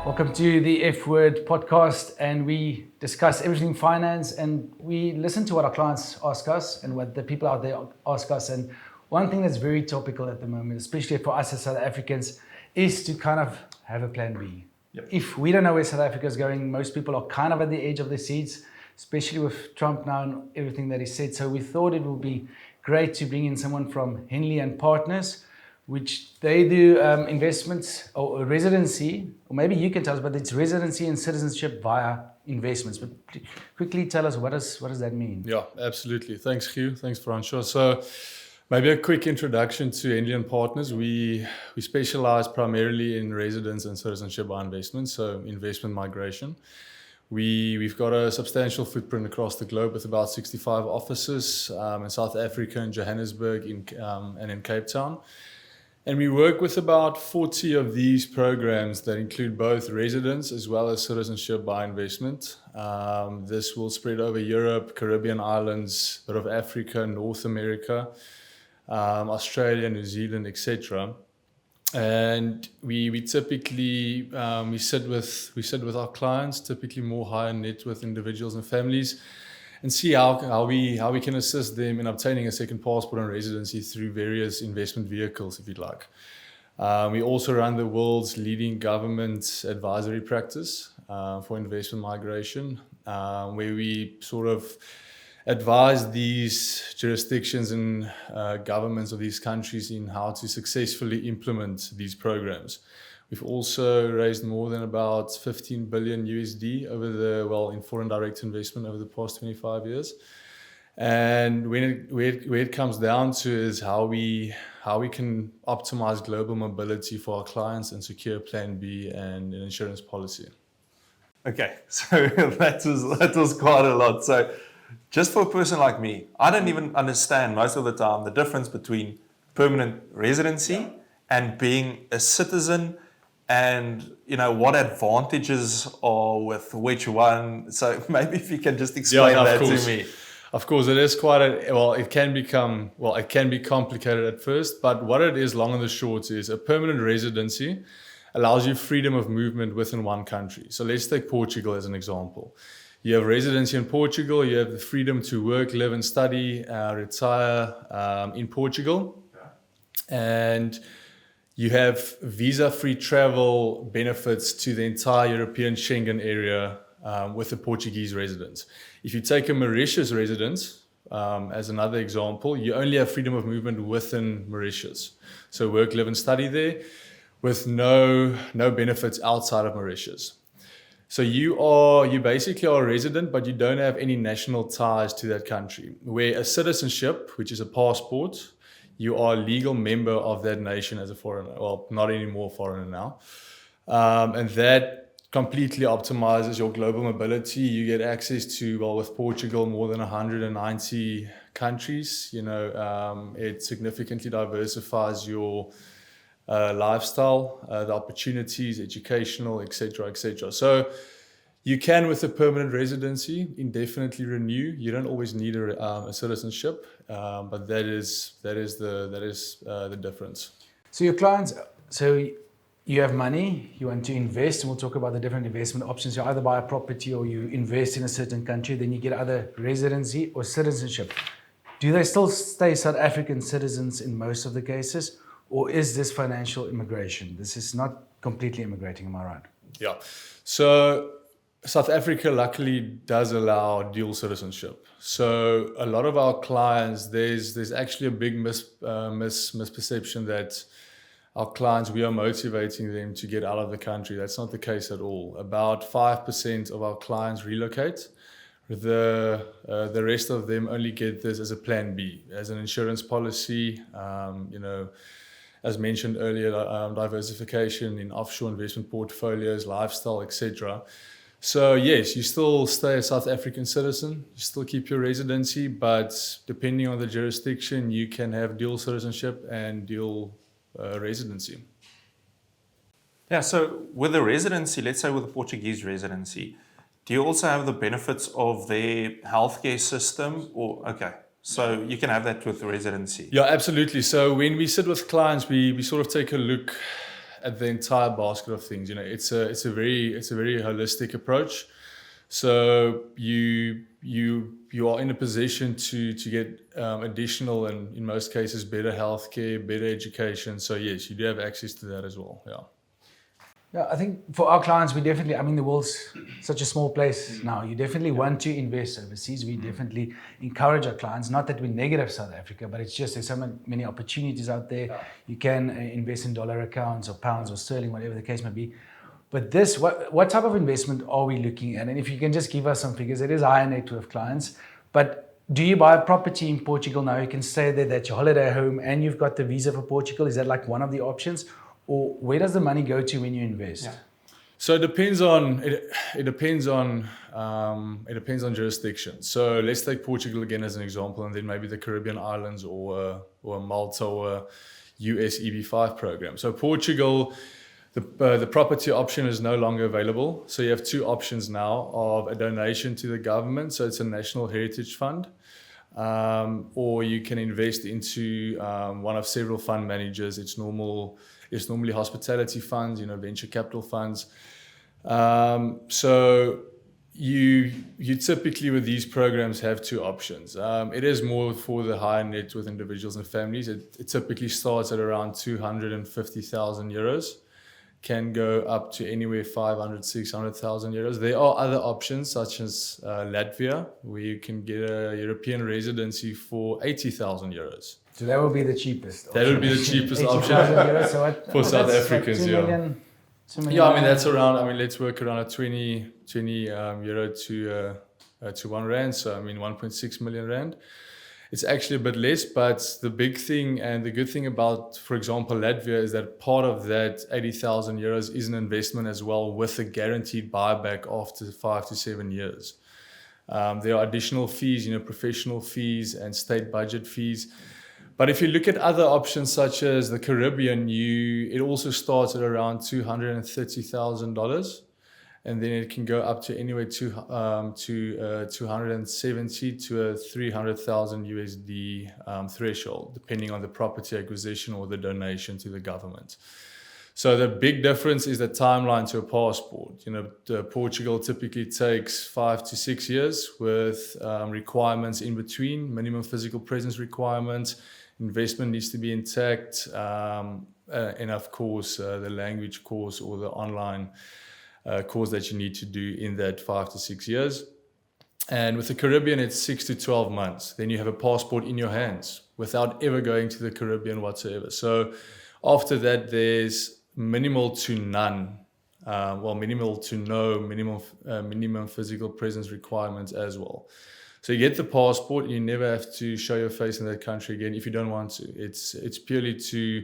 Welcome to the F Word podcast, and we discuss everything finance, and we listen to what our clients ask us and what the people out there ask us. And one thing that's very topical at the moment, especially for us as South Africans, is to kind of have a plan B. Yep. If we don't know where South Africa is going, most people are kind of at the edge of their seats, especially with Trump now and everything that he said. So we thought it would be great to bring in someone from Henley Partners, which they do investments or residency, or maybe you can tell us, but it's residency and citizenship via investments. But quickly tell us, what does that mean? Yeah, absolutely. Thanks, Hugh. Thanks, Francois. So maybe a quick introduction to Henley Partners. We specialize primarily in residence and citizenship by investment, so investment migration. We've got a substantial footprint across the globe with about 65 offices in South Africa, in Johannesburg, and in Cape Town. And we work with about 40 of these programs that include both residence as well as citizenship by investment. This will spread over Europe, Caribbean islands, a bit of Africa, North America, Australia, New Zealand, etc. And we typically we sit with our clients, typically more higher net worth individuals and families, and see how we can assist them in obtaining a second passport and residency through various investment vehicles, if you'd like. We also run the world's leading government advisory practice for investment migration, where we sort of advise these jurisdictions and governments of these countries in how to successfully implement these programs. We've also raised more than about 15 billion USD in foreign direct investment over the past 25 years. And where it comes down to is how we can optimize global mobility for our clients and secure Plan B and an insurance policy. Okay, so that was quite a lot. So just for a person like me, I don't even understand most of the time the difference between permanent residency and being a citizen, and what advantages are with which one. So maybe if you can just explain that to me. Of course, it is it can be complicated at first, but what it is, long and the short, is a permanent residency allows you freedom of movement within one country. So let's take Portugal as an example. You have residency in Portugal, you have the freedom to work, live and study, retire in Portugal. And you have visa-free travel benefits to the entire European Schengen area with a Portuguese resident. If you take a Mauritius resident, as another example, you only have freedom of movement within Mauritius. So work, live and study there with no benefits outside of Mauritius. So you basically are a resident, but you don't have any national ties to that country. Where a citizenship, which is a passport, you are a legal member of that nation as a foreigner. Well, not anymore foreigner now. And that completely optimizes your global mobility. You get access to, with Portugal, more than 190 countries. It significantly diversifies your lifestyle, the opportunities, educational, etc., etc. So you can, with a permanent residency, indefinitely renew. You don't always need a citizenship, but that is the difference. So your clients, you have money, you want to invest, and we'll talk about the different investment options. You either buy a property or you invest in a certain country, then you get either residency or citizenship. Do they still stay South African citizens in most of the cases, or is this financial immigration? This is not completely immigrating, am I right? Yeah. So South Africa luckily does allow dual citizenship. So a lot of our clients, there's actually a big misperception that our clients, we are motivating them to get out of the country. That's not the case at all. About 5% of our clients relocate. The rest of them only get this as a plan B, as an insurance policy, as mentioned earlier, diversification in offshore investment portfolios, lifestyle, etc. So yes, you still stay a South African citizen, you still keep your residency, but depending on the jurisdiction, you can have dual citizenship and dual residency. Yeah, so with the residency, let's say with the Portuguese residency, do you also have the benefits of their healthcare system? So you can have that with the residency. Yeah, absolutely. So when we sit with clients, we sort of take a look the entire basket of things. It's a very holistic approach. So you are in a position to get additional and in most cases better healthcare, better education. So yes, you do have access to that as well. Yeah. Yeah, I think for our clients, we definitely, the world's such a small place now. You definitely want to invest overseas. We definitely encourage our clients, not that we negative South Africa, but it's just there's so many opportunities out there. Yeah. You can invest in dollar accounts or pounds or sterling, whatever the case may be. But this, what type of investment are we looking at? And if you can just give us some figures, it is higher net worth clients. But do you buy a property in Portugal now? You can stay there, that's your holiday home, and you've got the visa for Portugal. Is that like one of the options? Or where does the money go to when you invest? Yeah. So it depends on jurisdiction. So let's take Portugal again as an example, and then maybe the Caribbean islands or Malta or US EB5 program. So Portugal, the property option is no longer available. So you have two options now of a donation to the government. So it's a national heritage fund. Or you can invest into one of several fund managers. It's normally hospitality funds, venture capital funds. So you typically with these programs have two options. It is more for the higher net worth individuals and families. It typically starts at around 250,000 euros. Can go up to anywhere 500, 600,000 euros. There are other options such as Latvia, where you can get a European residency for 80,000 euros. So that would be the cheapest option. That would be the cheapest option for South Africans. Like 2 million, yeah, that's around, let's work around a 20 euro to 1 rand. So 1.6 million rand. It's actually a bit less, but the big thing and the good thing about, for example, Latvia is that part of that 80,000 euros is an investment as well with a guaranteed buyback after 5 to 7 years. There are additional fees, professional fees and state budget fees. But if you look at other options such as the Caribbean, it also starts at around $230,000. And then it can go up to anywhere to 270 to a 300,000 USD threshold, depending on the property acquisition or the donation to the government. So the big difference is the timeline to a passport. Portugal typically takes 5 to 6 years with requirements in between, minimum physical presence requirements, investment needs to be intact, and of course the language course or the online course that you need to do in that 5 to 6 years. And with the Caribbean, it's 6 to 12 months. Then you have a passport in your hands without ever going to the Caribbean whatsoever. So after that, there's minimal to none, minimal to no minimum physical presence requirements as well. So you get the passport, you never have to show your face in that country again if you don't want to. It's purely to,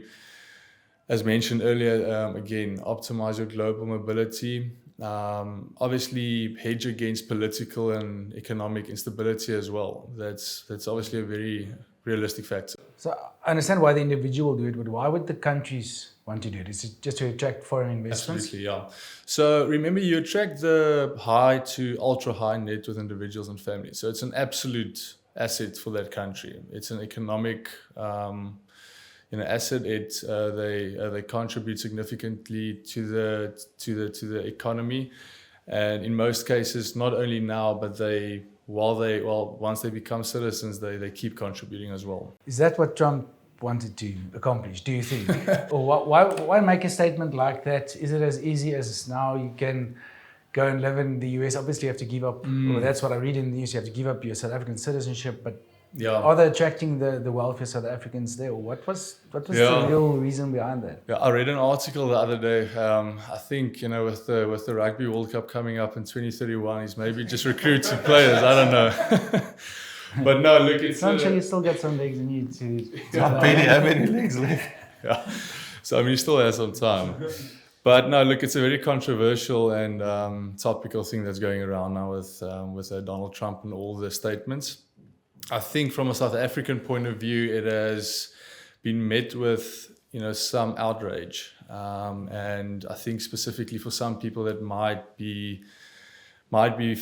as mentioned earlier, again, optimize your global mobility. Obviously, hedge against political and economic instability as well. That's obviously a very realistic factor. So I understand why the individual do it, but why would the countries want to do it? Is it just to attract foreign investments? Absolutely, yeah. So remember, you attract the high to ultra high net worth individuals and families. So it's an absolute asset for that country. It's an economic asset. They contribute significantly to the economy, and in most cases, not only now, but once they become citizens, they keep contributing as well. Is that what Trump wanted to accomplish, do you think? Or why make a statement like that? Is it as easy as now you can go and live in the US? Obviously, you have to give up, well, that's what I read in the news, you have to give up your South African citizenship, but yeah. Are they attracting the wealthy South Africans there? Or what was the real reason behind that? Yeah, I read an article the other day. I think, with the Rugby World Cup coming up in 2031, he's maybe just recruiting players. I don't know. But no, look, it's... I'm sure you still got some legs in you to how many legs left? Yeah. So, you still have some time. But no, look, it's a very controversial and topical thing that's going around now with Donald Trump and all the statements. I think from a South African point of view, it has been met with, some outrage. And I think specifically for some people that might be, they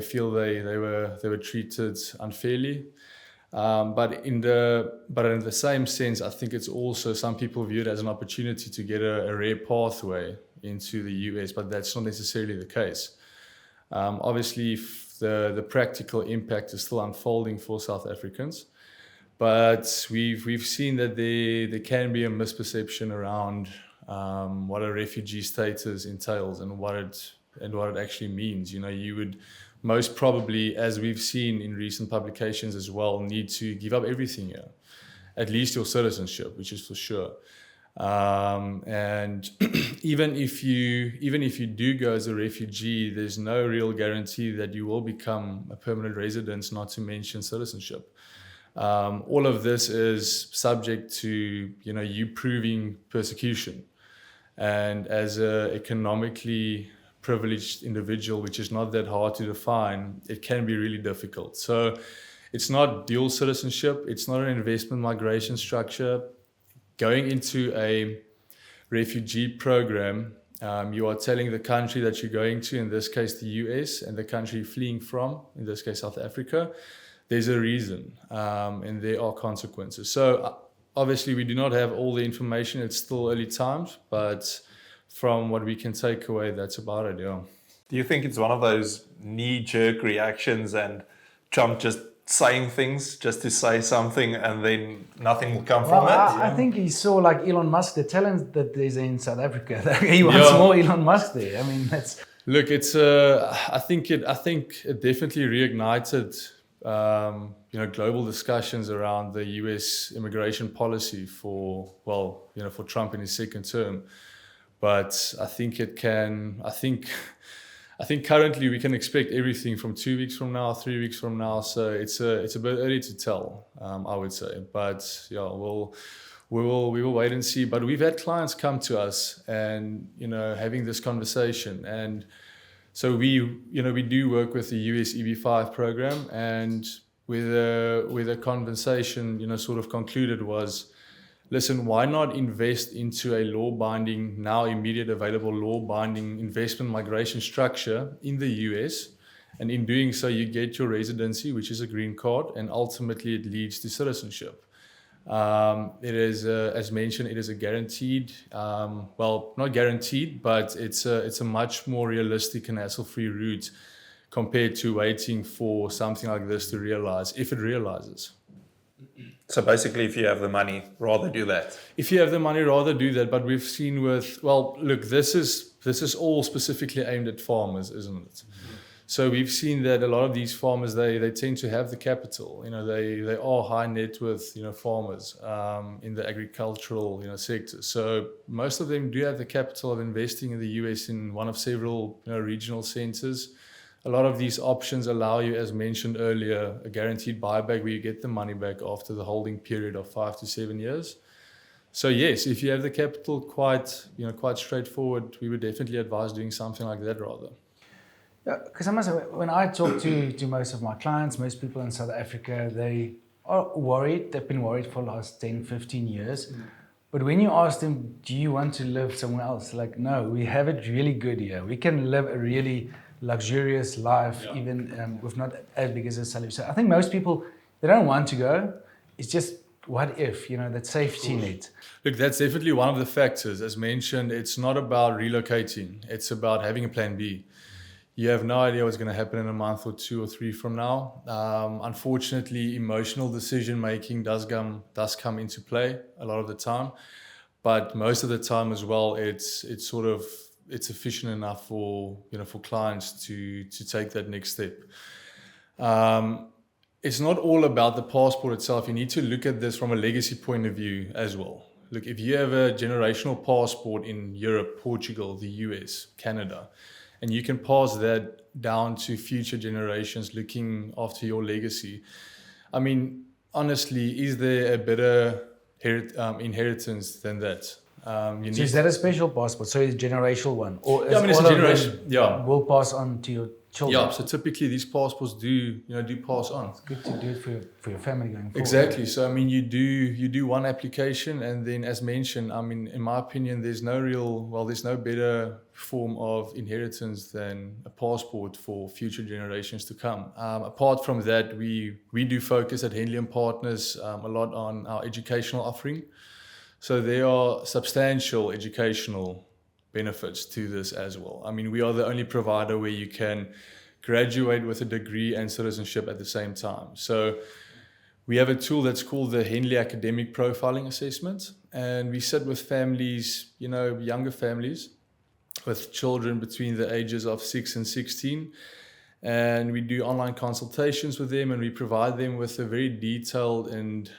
feel they were treated unfairly. But in the same sense, I think it's also some people view it as an opportunity to get a rare pathway into the US, but that's not necessarily the case. Obviously, the practical impact is still unfolding for South Africans, but we've seen that there can be a misperception around what a refugee status entails and what it actually means. You know, you would most probably, as we've seen in recent publications as well, need to give up everything here, at least your citizenship, which is for sure. And even if you do go as a refugee, there's no real guarantee that you will become a permanent resident, not to mention citizenship. All of this is subject to, you know, you proving persecution. And as an economically privileged individual, which is not that hard to define, it can be really difficult. So it's not dual citizenship. It's not an investment migration structure. Going into a refugee program, you are telling the country that you're going to, in this case the US, and the country you're fleeing from, in this case South Africa, there's a reason, and there are consequences. So obviously we do not have all the information. It's still early times, but from what we can take away, that's about it, yeah. Do you think it's one of those knee-jerk reactions and Trump just saying things just to say something and then nothing will come from it? I think he saw, like Elon Musk, the talent that there's in South Africa. He wants more Elon Musk there. I mean, that's... Look, it's I think it definitely reignited global discussions around the US immigration policy for Trump in his second term. But I think currently we can expect everything from 2 weeks from now, 3 weeks from now. So it's a bit early to tell, I would say. But yeah, we will wait and see. But we've had clients come to us and, you know, having this conversation. And so we do work with the US EB5 program, and with a conversation, you know, sort of concluded was, listen, why not invest into a law-binding, now immediate available law-binding investment migration structure in the US? And in doing so, you get your residency, which is a green card, and ultimately it leads to citizenship. It is, as mentioned, it is a guaranteed, not guaranteed, but it's a much more realistic and hassle-free route compared to waiting for something like this to realize, if it realizes. So basically, if you have the money, rather do that. If you have the money, rather do that. But we've seen this is all specifically aimed at farmers, isn't it? Mm-hmm. So we've seen that a lot of these farmers, they tend to have the capital. You know, they are high net worth, you know, farmers in the agricultural, you know, sector. So most of them do have the capital of investing in the US in one of several, you know, regional centers. A lot of these options allow you, as mentioned earlier, a guaranteed buyback where you get the money back after the holding period of 5 to 7 years. So yes, if you have the capital, quite straightforward, we would definitely advise doing something like that rather. Yeah, because when I talk to most of my clients, most people in South Africa, they are worried. They've been worried for the last 10, 15 years. Mm. But when you ask them, do you want to live somewhere else? Like, no, we have it really good here. We can live a really luxurious life, even with not as big as a salary. So I think most people, they don't want to go. It's just, what if, you know, that safety net. Look, that's definitely one of the factors. As mentioned, it's not about relocating. It's about having a plan B. You have no idea what's going to happen in a month or 2 or 3 from now. Unfortunately, emotional decision making does come into play a lot of the time, but most of the time as well, it's efficient enough for clients to take that next step. It's not all about the passport itself. You need to look at this from a legacy point of view as well. Look, if you have a generational passport in Europe, Portugal, the US, Canada, and you can pass that down to future generations looking after your legacy. I mean, honestly, is there a better inheritance than that? So is that a special passport? So it's a generational one? Or it's a generation. Yeah. Will pass on to your children. Yeah, so typically these passports do pass on. It's good to do it for your family going forward. Exactly. So I mean, you do one application, and then, as mentioned, I mean, in my opinion, there's no better form of inheritance than a passport for future generations to come. Apart from that, we do focus at Henley Partners a lot on our educational offering. So there are substantial educational benefits to this as well. I mean, we are the only provider where you can graduate with a degree and citizenship at the same time. So we have a tool that's called the Henley Academic Profiling Assessment, and we sit with families, younger families with children between the ages of 6 and 16, and we do online consultations with them, and we provide them with a very detailed and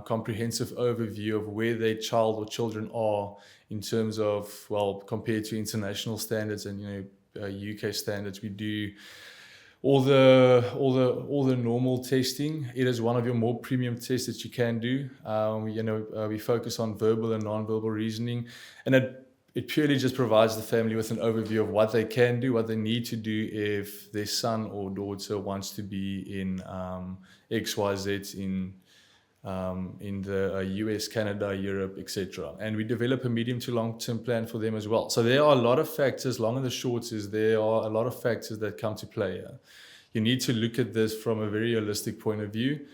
comprehensive overview of where their child or children are in terms of, compared to international standards and UK standards. We do all the normal testing. It is one of your more premium tests that you can do. We focus on verbal and non-verbal reasoning, and it purely just provides the family with an overview of what they can do, what they need to do if their son or daughter wants to be in XYZ in the US, Canada, Europe, etc. And we develop a medium to long-term plan for them as well. So there are a lot of factors, long and the short is there are a lot of factors that come to play. You need to look at this from a very holistic point of view.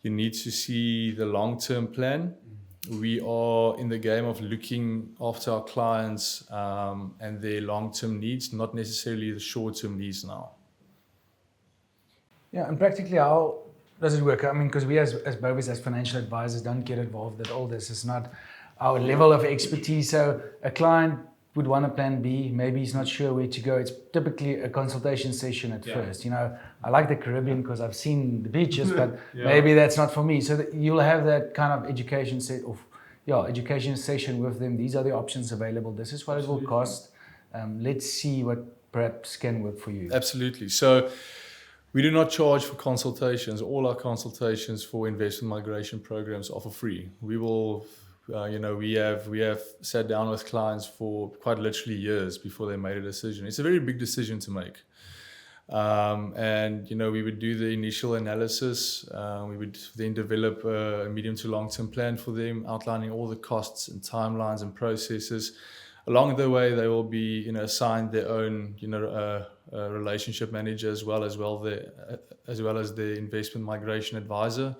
You need to see the long-term plan. We are in the game of looking after our clients and their long-term needs, not necessarily the short-term needs now. Yeah, and practically how does it work? I mean, because we as Bovis, as financial advisors, don't get involved at all. This is not our level of expertise. So a client would want a plan B. Maybe he's not sure where to go. It's typically a consultation session at first. I like the Caribbean because I've seen the beaches, but maybe that's not for me. So you'll have that kind of education session with them. These are the options available. This is what it will cost. Let's see what perhaps can work for you. Absolutely. So we do not charge for consultations. All our consultations for investment migration programs are for free. We will, we have sat down with clients for quite literally years before they made a decision. It's a very big decision to make. We would do the initial analysis. We would then develop a medium to long-term plan for them, outlining all the costs and timelines and processes. Along the way, they will be, assigned their own, relationship manager as well as the investment migration advisor.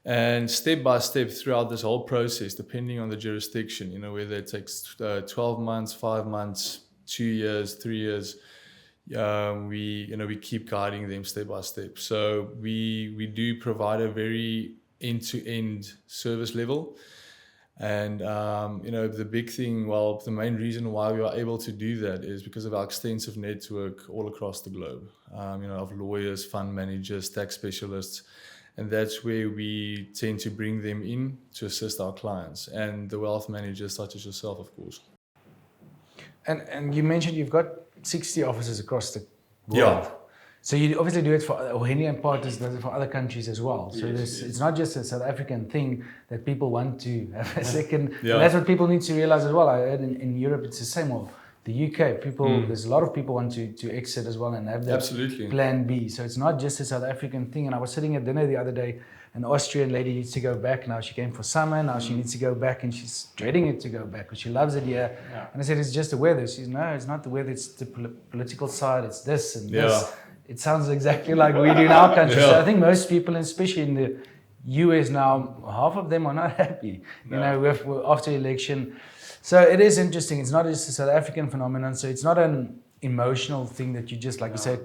And step by step throughout this whole process, depending on the jurisdiction, whether it takes 12 months, 5 months, 2 years, 3 years, we keep guiding them step by step. So we do provide a very end-to-end service level. And, the big thing, the main reason why we are able to do that is because of our extensive network all across the globe, of lawyers, fund managers, tax specialists. And that's where we tend to bring them in to assist our clients and the wealth managers such as yourself, of course. And you mentioned you've got 60 offices across the world. Yeah. So you obviously do it for Henley Partners, does it for other countries as well. So it's not just a South African thing that people want to have a second. Yeah. That's what people need to realize as well. I heard in Europe it's the same. Or the UK, there's a lot of people want to exit as well and have that plan B. So it's not just a South African thing. And I was sitting at dinner the other day, an Austrian lady needs to go back. Now she came for summer, now she needs to go back and she's dreading it to go back because she loves it here. Yeah. And I said, it's just the weather. She said, no, it's not the weather, it's the political side, it's this and this. It sounds exactly like we do in our country. So I think most people, especially in the US now, half of them are not happy, with after election. So it is interesting. It's not just a South African phenomenon. So it's not an emotional thing that you just, like you said,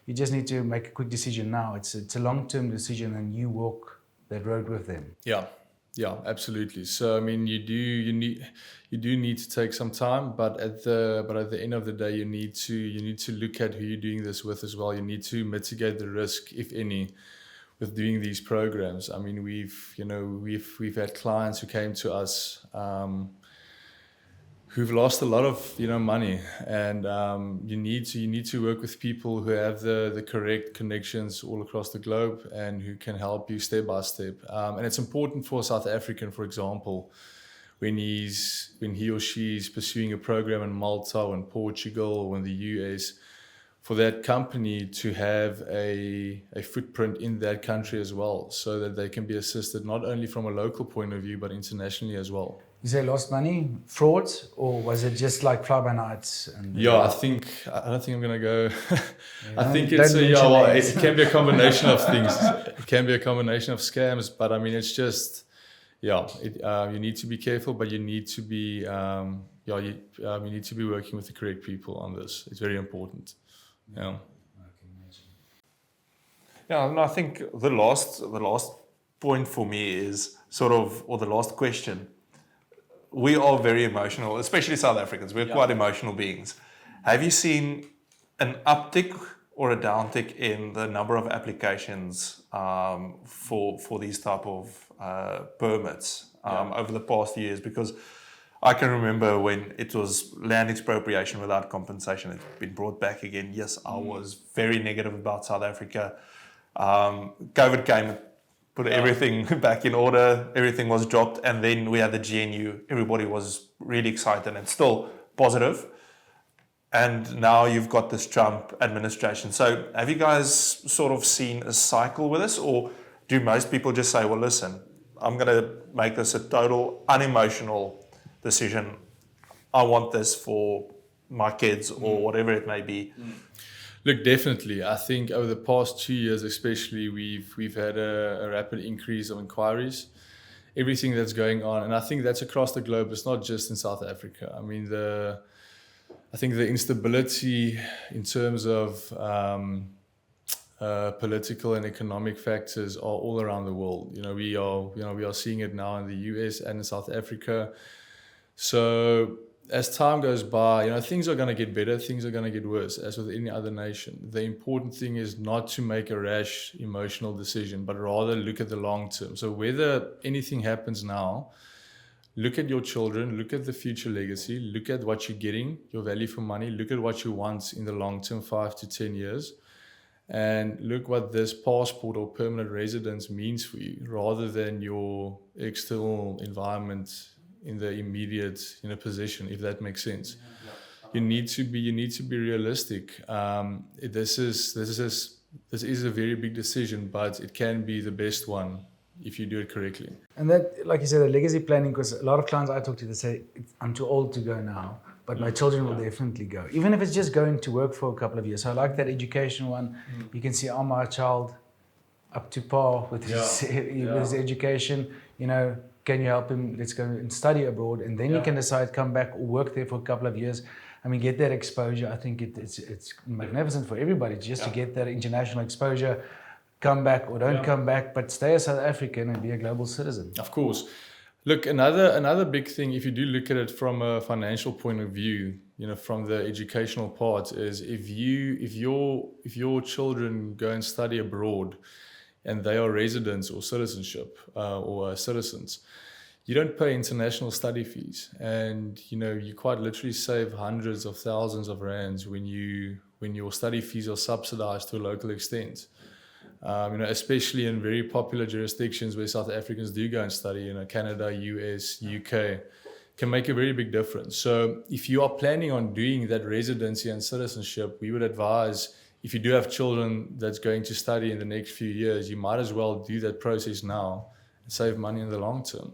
you just need to make a quick decision now. It's a long-term decision and you walk that road with them. Yeah, absolutely. So I mean, you do need to take some time, but at the end of the day, you need to look at who you're doing this with as well. You need to mitigate the risk, if any, with doing these programs. I mean, we've had clients who came to us who've lost a lot of money, and you need to work with people who have the correct connections all across the globe and who can help you step by step. And it's important for a South African, for example, when he or she is pursuing a program in Malta or in Portugal or in the US, for that company to have a footprint in that country as well, so that they can be assisted not only from a local point of view, but internationally as well. You say lost money, frauds, or was it just like fly-by-nights? Yeah, I don't think I'm going to go. I think don't it's mention it can be a combination of things. It can be a combination of scams, but I mean, it's just, you need to be careful, but you need to be, you need to be working with the correct people on this. It's very important. Yeah. Yeah, and I think the last point for me is sort of, or the last question. We are very emotional, especially South Africans. We're quite emotional beings. Have you seen an uptick or a downtick in the number of applications for these type of permits over the past years? Because I can remember when it was land expropriation without compensation. It's been brought back again. Yes, I was very negative about South Africa. COVID came, put everything back in order. Everything was dropped. And then we had the GNU. Everybody was really excited and still positive. And now you've got this Trump administration. So have you guys sort of seen a cycle with this? Or do most people just say, well, listen, I'm going to make this a total unemotional decision. I want this for my kids or whatever it may be. Look, definitely. I think over the past 2 years, especially, we've had a rapid increase of inquiries, everything that's going on, and I think that's across the globe. It's not just in South Africa. I mean, I think the instability in terms of political and economic factors are all around the world. We are seeing it now in the US and in South Africa. So as time goes by, things are going to get better, things are going to get worse, as with any other nation. The important thing is not to make a rash, emotional decision, but rather look at the long term. So whether anything happens now, look at your children, look at the future legacy, look at what you're getting, your value for money, look at what you want in the long term, 5 to 10 years, and look what this passport or permanent residence means for you, rather than your external environment in the immediate position, if that makes sense. You need to be realistic. This is a very big decision, but it can be the best one if you do it correctly. And that, like you said, the legacy planning, because a lot of clients I talk to, they say, I'm too old to go now, but my children will definitely go. Even if it's just going to work for a couple of years. So I like that education one. You can see, my child up to par with his education, can you help him? Let's go and study abroad. And then you can decide, come back or work there for a couple of years. I mean, get that exposure. I think it's magnificent for everybody just to get that international exposure, come back or don't come back, but stay a South African and be a global citizen. Of course. Look, another big thing, if you do look at it from a financial point of view, from the educational part, is if your children go and study abroad, and they are residents or citizenship or citizens, you don't pay international study fees, and you quite literally save hundreds of thousands of rands when your study fees are subsidized to a local extent. Especially in very popular jurisdictions where South Africans do go and study, Canada, US, UK, can make a very big difference. So if you are planning on doing that residency and citizenship, we would advise, if you do have children that's going to study in the next few years, you might as well do that process now and save money in the long term.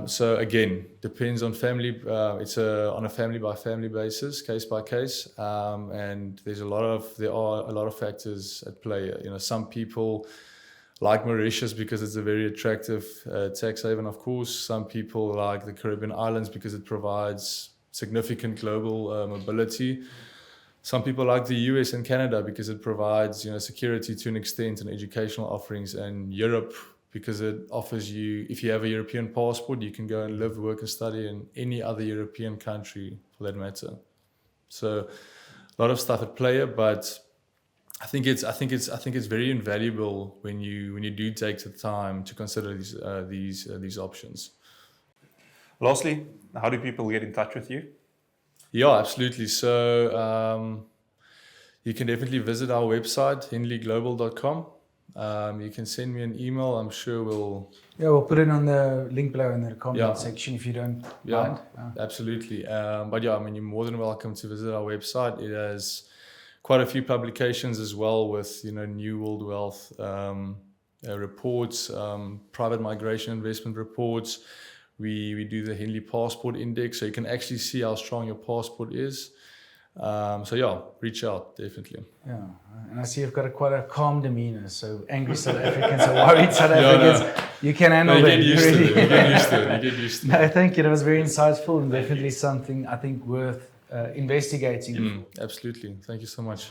So again, depends on family. It's on a family by family basis, case by case, and there are a lot of factors at play. Some people like Mauritius because it's a very attractive tax haven. Of course, some people like the Caribbean islands because it provides significant global mobility. Some people like the US and Canada because it provides, security to an extent and educational offerings, and Europe because it offers you, if you have a European passport, you can go and live, work, and study in any other European country for that matter. So a lot of stuff at play, but I think it's very invaluable when you do take the time to consider these options. Lastly, how do people get in touch with you? Yeah, absolutely. So you can definitely visit our website, henleyglobal.com. You can send me an email. I'm sure we'll put it on the link below in the comment section if you don't mind. Absolutely. But you're more than welcome to visit our website. It has quite a few publications as well with, New World Wealth reports, private migration investment reports. We do the Henley Passport Index, so you can actually see how strong your passport is. So yeah, reach out, definitely. Yeah, and I see you've got quite a calm demeanor. So angry South Africans or worried South Africans, you can handle You that. get used to it. You get used to it. You get used to it. No, thank you. That was very insightful and definitely something I think worth investigating. Absolutely. Thank you so much.